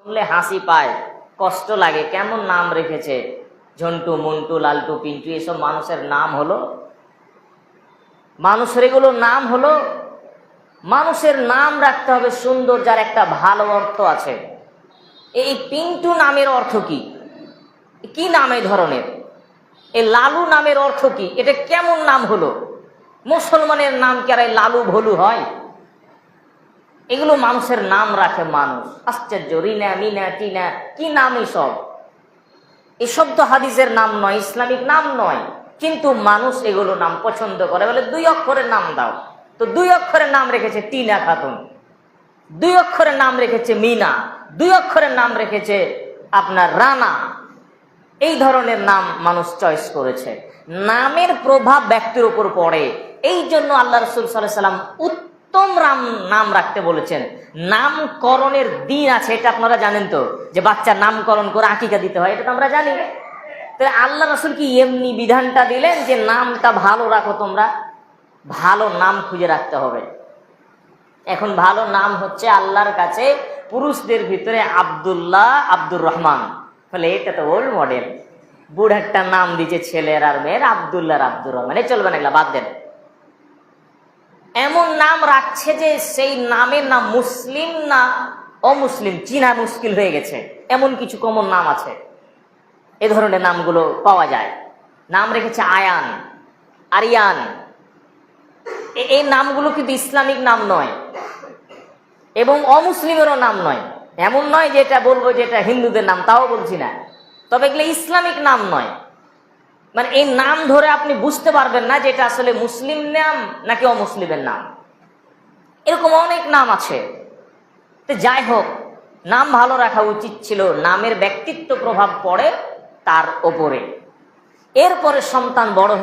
শুনলে হাসি পায়, কষ্ট লাগে, কেমন নাম রেখেছে, ঝন্টু, মন্টু, লালটু, পিন্টু, এসব মানুষের নাম হলো? মানুষের এগুলো নাম হলো? মানুষের নাম রাখতে হবে সুন্দর, যার একটা ভালো অর্থ আছে। এই পিন্টু নামের অর্থ কি? কি নাম এই ধরনের? এই লালু নামের অর্থ কি? এটা কেমন নাম হলো? মুসলমানের নাম কি আর এই লালু ভলু হয়? এগুলো মানুষের নাম রাখে মানুষ। আশ্চর্য! রিনা, মিনা, টিনা, কি নাম এসব? এসব তো হাদিসের নাম নয়, ইসলামিক নাম নয়, কিন্তু মানুষ এগুলো নাম পছন্দ করে, বলে 2 অক্ষরের নাম দাও। তো 2 অক্ষরের নাম রেখেছে টিনা খাতুন, 2 অক্ষরের নাম রেখেছে মিনা, 2 অক্ষরের নাম রেখেছে আপনার রানা। এই ধরনের নাম মানুষ চয়েস করেছে। নামের প্রভাব ব্যক্তির উপর পড়ে। এই জন্য আল্লাহ রাসূল সাল্লাল্লাহু আলাইহি ওয়াসাল্লাম উত্তম নাম রাখতে বলেছেন। নামকরণের দিন আছে, এটা আপনারা জানেন তো, যে বাচ্চার নামকরণ করে আকিকা দিতে হয়, এটা তো আমরা জানি। তাহলে আল্লাহ রাসূল কি এমনি বিধানটা দিলেন যে নামটা ভালো রাখো তোমরা? ভালো নাম খুঁজে রাখতে হবে। এখন ভালো নাম হচ্ছে আল্লাহর কাছে পুরুষদের ভিতরে আব্দুল্লাহ, আব্দুর রহমান। ফলে এটা তো ওল্ড মডেল। বুড়ারটা নাম দিয়েছে ছেলের আর মেয়ের, আব্দুল্লাহ আর আব্দুর রহমান। চলবে না, এগুলা বাদ দেন। এমন নাম রাখছে যে সেই নামের নাম মুসলিম না অমুসলিম চিনা মুশকিল হয়ে গেছে, এমন কিছু কমন নাম আছে। এ ধরনের নামগুলো পাওয়া যায়। নাম রেখেছে আয়ান, আরিয়ান। এই নামগুলো কিন্তু ইসলামিক নাম নয় এবং অমুসলিমেরও নাম নয়। এমন নয় যে এটা বলবো যে এটা হিন্দুদের নাম, তাও বলছি না, তবে এগুলো ইসলামিক নাম নয়। মানে এই নাম ধরে আপনি বুঝতে পারবেন না যে এটা আসলে মুসলিম নাম নাকি অমুসলিমের নাম। এরকম অনেক নাম আছে। তো যাই হোক, নাম ভালো রাখা উচিত ছিল। নামের ব্যক্তিত্ব প্রভাব পড়ে তার ওপরে। এরপরে সন্তান বড় হয়ে